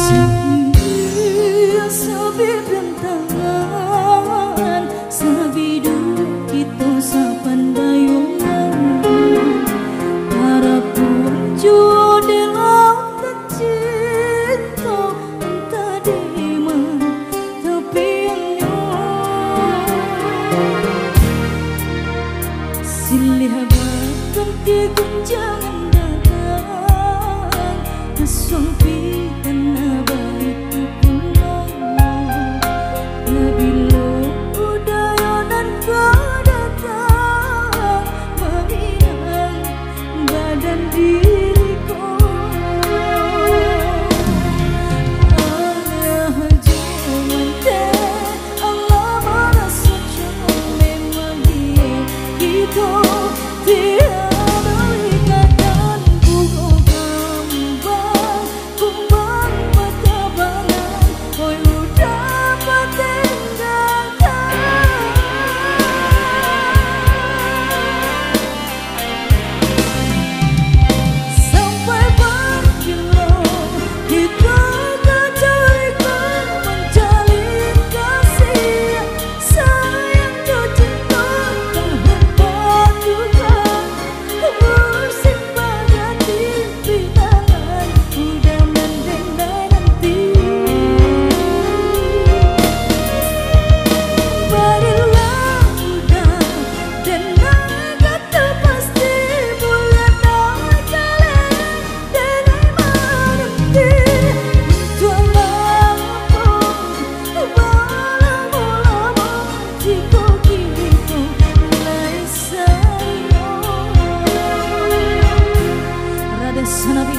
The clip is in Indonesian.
Sedia sabi bentangan sabi duduk kita sapandayungan harapun jua di lautan cinta entah di mana tepiannya silih bahkan di gunjangan datang asong pikan abaiku pulang nabilo udayanan kau datang menginang badan diriku Allah jangan deh Allah merasa memang dia gitu tiada ikatan bunga kembang kumbang mata bangan oi udah meninggalkan sampai berkilo kita kejadian menjalin kasih sayang dan cinta tak hampa juga bersimpan di pinangan udah mendendai nanti barilah udah dan kata pasti bulan naik kalian dan menanti tualang lama-lama jika kita mulai sayang rada sanabi